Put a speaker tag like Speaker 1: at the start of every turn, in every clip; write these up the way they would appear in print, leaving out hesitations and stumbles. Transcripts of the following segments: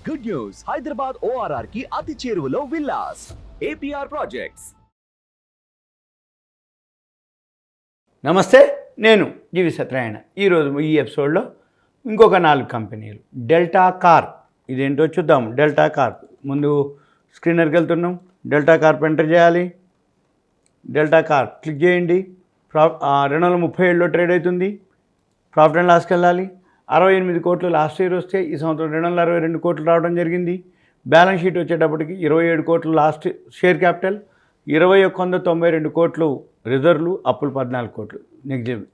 Speaker 1: Good news, Hyderabad ORR కి అతి చేరువలో విల్లాస్ APR ప్రాజెక్ట్స్.
Speaker 2: నమస్తే, నేను జీవి సత్యనారాయణ. ఈరోజు ఈ ఎపిసోడ్లో ఇంకొక 4 కంపెనీలు. డెల్టా కార్, ఇదేంటో చూద్దాం. డెల్టా కార్ ముందు స్క్రీనర్కి వెళ్తున్నాం. డెల్టా కార్ ఎంటర్ చేయాలి. డెల్టా కార్ క్లిక్ చేయండి. 2037లో ట్రేడ్ అవుతుంది. ప్రాఫిట్ అండ్ లాస్కి వెళ్ళాలి. 68 కోట్లు లాస్ట్ ఇయర్ వస్తే ఈ సంవత్సరం 262 కోట్లు రావడం జరిగింది. బ్యాలెన్స్ షీట్ వచ్చేటప్పటికి 27 కోట్లు లాస్ట్ షేర్ క్యాపిటల్, 2192 కోట్లు రిజర్వ్లు, అప్పులు 14 కోట్లు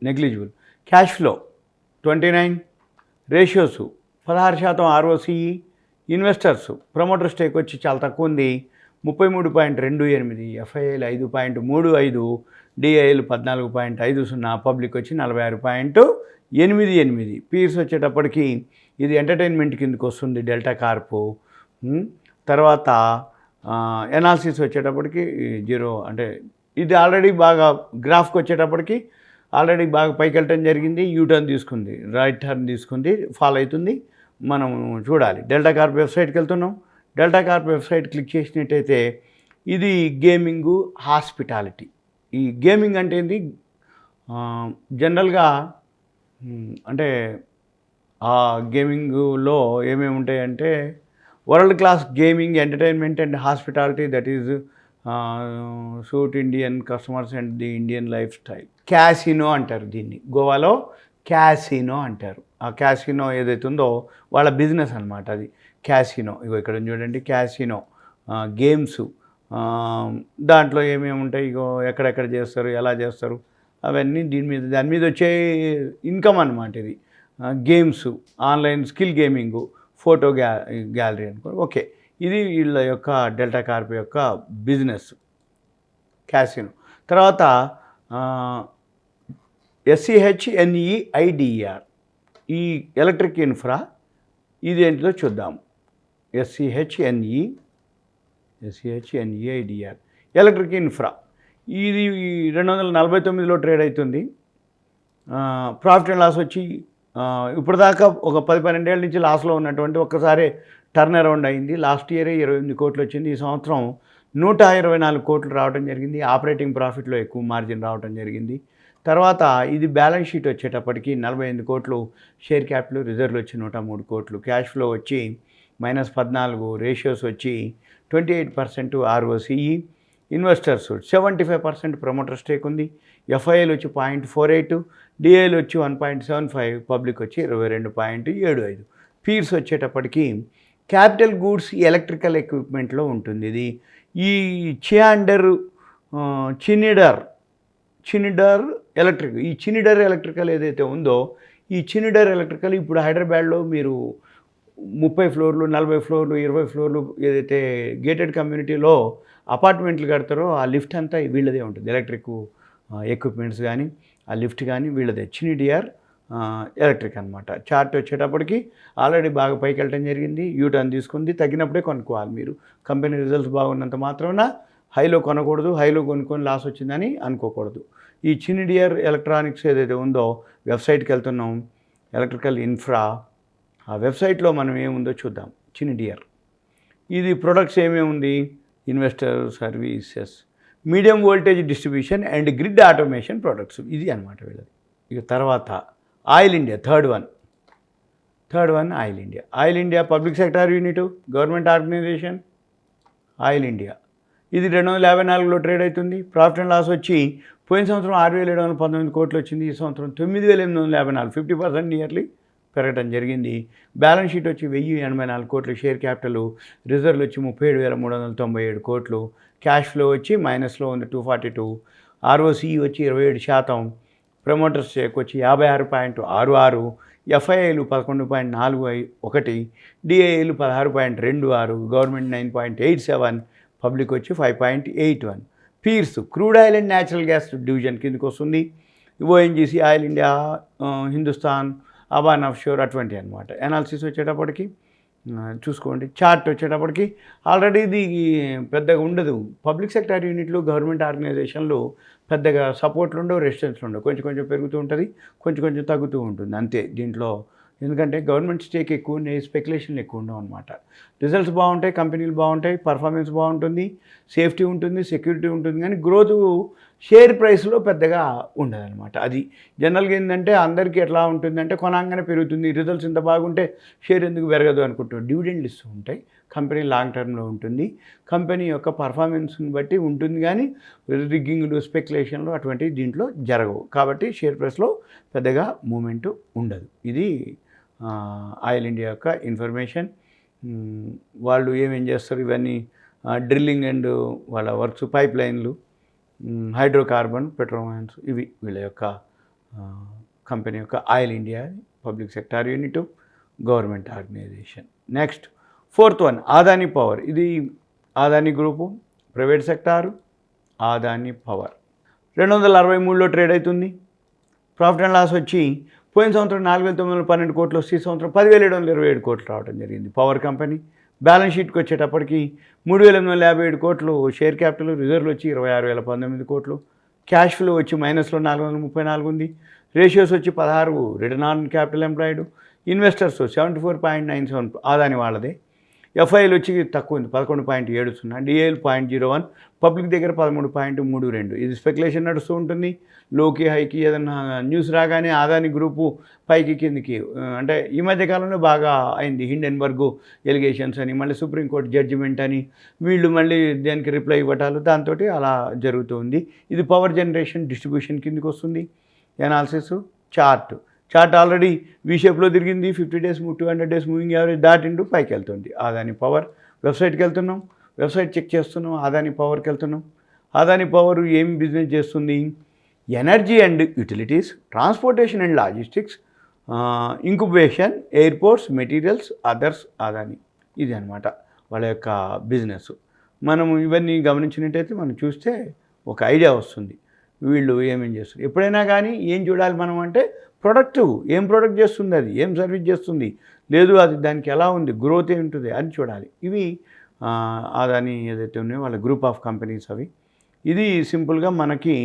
Speaker 2: negligible. Cash flow 29, ratios 16% ROCE. Investors promoter stake వచ్చి చాలా తక్కువ ఉంది, 33.28, FIIలు 5.35, DIలు 14.50, పబ్లిక్ వచ్చి 46.88. పీర్స్ వచ్చేటప్పటికి ఇది ఎంటర్టైన్మెంట్ కిందకి వస్తుంది డెల్టా కార్పు. తర్వాత ఎనాలిసిస్ వచ్చేటప్పటికి 0, అంటే ఇది ఆల్రెడీ బాగా గ్రాఫ్కి వచ్చేటప్పటికి ఆల్రెడీ బాగా పైకి వెళ్ళటం జరిగింది. యూటర్న్ తీసుకుంది, రైట్ టర్న్ తీసుకుంది, ఫాలో అవుతుంది. మనం చూడాలి. డెల్టా కార్ప్ వెబ్సైట్కి వెళ్తున్నాం. డెల్టా కార్ప్ వెబ్సైట్ క్లిక్ చేసినట్టయితే ఇది గేమింగు, హాస్పిటాలిటీ. ఈ గేమింగ్ అంటే ఏంది, జనరల్గా అంటే ఆ గేమింగ్లో ఏమేమి ఉంటాయంటే world class gaming, entertainment and hospitality, that is suit Indian customers and the Indian life style. Casino అంటారు దీన్ని, గోవాలో క్యాసినో అంటారు. ఆ క్యాసినో ఏదైతే ఉందో వాళ్ళ బిజినెస్ అనమాట అది క్యాసినో. ఇగో ఇక్కడ చూడండి, క్యాసినో గేమ్స్, దాంట్లో ఏమేమి ఉంటాయి, ఇగో ఎక్కడెక్కడ చేస్తారు, ఎలా చేస్తారు, అవన్నీ దాని మీద వచ్చే ఇన్కమ్ అనమాట ఇది. Games, online skill gaming, photo gallery అనుకో. ఓకే, ఇది వీళ్ళ యొక్క డెల్టా కార్ప్ యొక్క బిజినెస్ క్యాసినో. తర్వాత SCHNEIDER, ఈ ఎలక్ట్రిక్ ఇన్ఫ్రా, ఇది ఏంటిదో చూద్దాం. SCHNEIDER ఎలక్ట్రిక్ ఇన్ఫ్రా, ఇది 249లో ట్రేడ్ అవుతుంది. ప్రాఫిట్ అండ్ లాస్ వచ్చి ఇప్పటిదాకా ఒక 10-12 ఏళ్ళ నుంచి లాస్లో ఉన్నటువంటి ఒక్కసారి టర్న్ అరౌండ్ అయింది. లాస్ట్ ఇయరే 28 కోట్లు వచ్చింది. ఈ సంవత్సరం 124 కోట్లు రావడం జరిగింది. ఆపరేటింగ్ ప్రాఫిట్లో ఎక్కువ మార్జిన్ రావడం జరిగింది. తర్వాత ఇది బ్యాలెన్స్ షీట్ వచ్చేటప్పటికి 48 కోట్లు షేర్ క్యాపిటల్, రిజర్వ్లు వచ్చి 103 కోట్లు, క్యాష్ ఫ్లో వచ్చి -14, రేషియోస్ వచ్చి 28% ROCE. ఇన్వెస్టర్స్ 75% ప్రమోటర్ స్టేక్ ఉంది. FIIలు వచ్చి 0.48, DIలు వచ్చి 1.75, పబ్లిక్ వచ్చి 22.75. పీర్స్ వచ్చేటప్పటికి క్యాపిటల్ గూడ్స్, ఎలక్ట్రికల్ ఎక్విప్మెంట్లో ఉంటుంది. ఇది ఈ చినిడర్ ఎలక్ట్రిక్, ఈ చినిడర్ ఎలక్ట్రికల్ ఏదైతే ఉందో, ఈ చినిడర్ ఎలక్ట్రికల్ ఇప్పుడు హైదరాబాద్లో మీరు 30 ఫ్లోర్లు, 40 ఫ్లోర్లు, 20 ఫ్లోర్లు ఏదైతే గేటెడ్ కమ్యూనిటీలో అపార్ట్మెంట్లు కడతారో ఆ లిఫ్ట్ అంతా వీళ్ళదే ఉంటుంది. ఎలక్ట్రిక్ ఎక్విప్మెంట్స్ కానీ ఆ లిఫ్ట్ కానీ వీళ్ళదే. చినిడిఆర్ ఎలక్ట్రిక్ అనమాట. చార్ట్ వచ్చేటప్పటికి ఆల్రెడీ బాగా పైకి వెళ్ళటం జరిగింది. యూటర్న్ తీసుకుంది. తగ్గినప్పుడే కొనుక్కోవాలి మీరు. కంపెనీ రిజల్ట్స్ బాగున్నంత మాత్రాన హైలో కొనకూడదు, హైలో కొనుక్కొని లాస్ వచ్చిందని అనుకోకూడదు. ఈ చినిడిఆర్ ఎలక్ట్రానిక్స్ ఏదైతే ఉందో వెబ్సైట్కి వెళ్తున్నాం. ఎలక్ట్రికల్ ఇన్ఫ్రా, ఆ వెబ్సైట్లో మనం ఏముందో చూద్దాం. చినిడిఆర్ ఇది ప్రొడక్ట్స్ ఏమేమి ఉంది, investor services, medium voltage distribution and grid automation products, ఇది అనమాట వీళ్ళది. ఇక తర్వాత oil India, third one oil India. Oil India public sector unit, government organisation. Oil India ఇది 254లో ట్రేడ్ అవుతుంది. ప్రాఫిట్ అండ్ లాస్ వచ్చి పోయిన సంవత్సరం 6,719 కోట్లు వచ్చింది. ఈ సంవత్సరం 9,854, 50% నియర్లీ పెరగడం జరిగింది. బ్యాలెన్స్ షీట్ వచ్చి 1,084 కోట్లు, షేర్ క్యాపిటల్, రిజర్వ్లు వచ్చి 37,397 కోట్లు, క్యాష్ ఫ్లో వచ్చి మైనస్లో ఉంది 242, ROCE వచ్చి 27%, ప్రమోటర్ స్టేక్ వచ్చి 56.66, FIIలు 11.41, DIలు 16.26, గవర్నమెంట్ 9.87, పబ్లిక్ వచ్చి 5.81. Peers crude oil and natural gas division కిందకి వస్తుంది. ONGC, oil India, Hindustan, Aban offshore అటువంటి అనమాట. ఎనాలిసిస్ వచ్చేటప్పటికి చూసుకోండి. చార్ట్ వచ్చేటప్పటికి ఆల్రెడీ ఇది పెద్దగా ఉండదు. పబ్లిక్ సెక్టార్ యూనిట్లు, గవర్నమెంట్ ఆర్గనైజేషన్లు పెద్దగా సపోర్ట్లు ఉండవు, రెసిస్టెన్స్లు ఉండవు. కొంచెం కొంచెం పెరుగుతూ ఉంటుంది, కొంచెం కొంచెం తగ్గుతూ ఉంటుంది అంతే. దీంట్లో ఎందుకంటే గవర్నమెంట్ స్టేక్ ఎక్కువ ఉన్నాయి, స్పెక్యులేషన్లు ఎక్కువ ఉండవు అనమాట. రిజల్ట్స్ బాగుంటాయి, కంపెనీలు బాగుంటాయి, పర్ఫార్మెన్స్ బాగుంటుంది, సేఫ్టీ ఉంటుంది, సెక్యూరిటీ ఉంటుంది, కానీ గ్రోత్ షేర్ ప్రైస్లో పెద్దగా ఉండదన్నమాట. అది జనరల్గా ఏంటంటే అందరికీ ఎట్లా ఉంటుందంటే కొనంగానే పెరుగుతుంది, రిజల్ట్స్ ఇంత బాగుంటే షేర్ ఎందుకు పెరగదు అనుకుంటారు. డివిడెండ్లు ఇస్తూ ఉంటాయి, కంపెనీ లాంగ్ టర్మ్లో ఉంటుంది, కంపెనీ యొక్క పర్ఫార్మెన్స్ని బట్టి ఉంటుంది, కానీ రిగ్గింగ్లు స్పెక్యులేషన్లు అటువంటివి దీంట్లో జరగవు. కాబట్టి షేర్ ప్రైస్లో పెద్దగా మూమెంట్ ఉండదు. ఇది ఆయిల్ ఇండియా యొక్క ఇన్ఫర్మేషన్. వాళ్ళు ఏమేం చేస్తారు ఇవన్నీ డ్రిల్లింగ్ అండ్ వాళ్ళ వర్క్స్, పైప్ లైన్లు, హైడ్రోకార్బన్, పెట్రోమైన్స్, ఇవి వీళ్ళ యొక్క కంపెనీ యొక్క oil India public sector unit, government organisation. Next 4th one Adani power. ఇది Adani group, private sector, Adani power 263లో ట్రేడ్ అవుతుంది. ప్రాఫిట్ అండ్ లాస్ వచ్చి పోయిన సంవత్సరం 4,912 కోట్లు వస్తే ఈ సంవత్సరం 10,727 కోట్లు రావడం జరిగింది పవర్ కంపెనీ. బ్యాలెన్స్ షీట్కి వచ్చేటప్పటికి 3,857 కోట్లు షేర్ క్యాపిటల్, రిజర్వ్లు వచ్చి 26,019 కోట్లు, క్యాష్ ఫ్లో వచ్చి మైనస్లో 434 ఉంది, రేషియోస్ వచ్చి 16 return on capital employed, investors 74.97 Adani వాళ్ళదే, ఎఫ్ఐఎల్ వచ్చి తక్కువ ఉంది 11.70, డిఏఎల్ 0.01, పబ్లిక్ దగ్గర 13.32. ఇది స్పెక్యులేషన్ నడుస్తూ ఉంటుంది. లోకి హైకి ఏదైనా న్యూస్ రాగానే అదాని గ్రూపు పైకి కిందికి, అంటే ఈ మధ్య కాలంలో బాగా అయింది. హిండెన్బర్గ్ ఎలిగేషన్స్ అని, మళ్ళీ సుప్రీంకోర్టు జడ్జిమెంట్ అని, వీళ్ళు మళ్ళీ దానికి రిప్లై ఇవ్వటాలు, దాంతో అలా జరుగుతుంది. ఇది పవర్ జనరేషన్ డిస్ట్రిబ్యూషన్ కిందికి వస్తుంది. ఎనాలిసిస్ చార్ట్ ఆల్రెడీ వి షేప్లో తిరిగింది. 50 days 200 days మూవింగ్ యావరేజ్ దాటింటూ పైకి వెళ్తుంది. అదాని పవర్ వెబ్సైట్కి వెళ్తున్నాం, వెబ్సైట్ చెక్ చేస్తున్నాం, అదాని పవర్కి వెళ్తున్నాం. అదాని పవర్ ఏం బిజినెస్ చేస్తుంది? Energy and utilities, transportation and logistics, incubation, airports, materials, others Adani. ఇది అనమాట వాళ్ళ యొక్క బిజినెస్. మనము ఇవన్నీ గమనించినట్టయితే మనం చూస్తే ఒక ఐడియా వస్తుంది వీళ్ళు ఏమేం చేస్తారు. ఎప్పుడైనా కానీ ఏం చూడాలి మనం అంటే ఏం ప్రోడక్ట్ చేస్తుంది, అది ఏం సర్వీస్ చేస్తుంది, లేదు అది దానికి ఎలా ఉంది, గ్రోత్ ఏముంటుంది అని చూడాలి. ఇవి అదాని ఏదైతే ఉన్నాయో వాళ్ళ గ్రూప్ ఆఫ్ కంపెనీస్ అవి. ఇది సింపుల్గా మనకి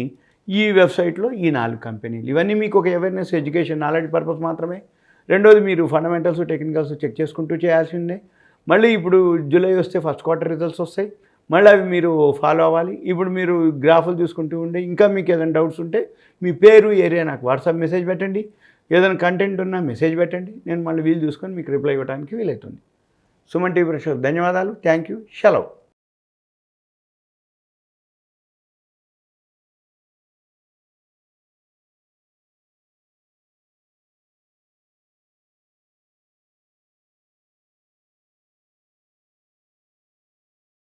Speaker 2: ఈ వెబ్సైట్లో ఈ 4 కంపెనీలు. ఇవన్నీ మీకు ఒక అవేర్నెస్, ఎడ్యుకేషన్, నాలెడ్జ్ పర్పస్ మాత్రమే. రెండోది మీరు ఫండమెంటల్స్, టెక్నికల్స్ చెక్ చేసుకుంటూ చేయాల్సిందే. మళ్ళీ ఇప్పుడు జూలై వస్తే ఫస్ట్ క్వార్టర్ రిజల్ట్స్ వస్తాయి, మళ్ళీ అవి మీరు ఫాలో అవ్వాలి. ఇప్పుడు మీరు గ్రాఫులు చూసుకుంటూ ఉండే, ఇంకా మీకు ఏదైనా డౌట్స్ ఉంటే మీ పేరు, ఏరియా నాకు వాట్సాప్ మెసేజ్ పెట్టండి. ఏదైనా కంటెంట్ ఉన్నా మెసేజ్ పెట్టండి, నేను మళ్ళీ వీలు చూసుకొని మీకు రిప్లై ఇవ్వడానికి వీలవుతుంది. సుమన్ టీవీ ప్రేక్షకులకు ధన్యవాదాలు. Thank you. సెలవు.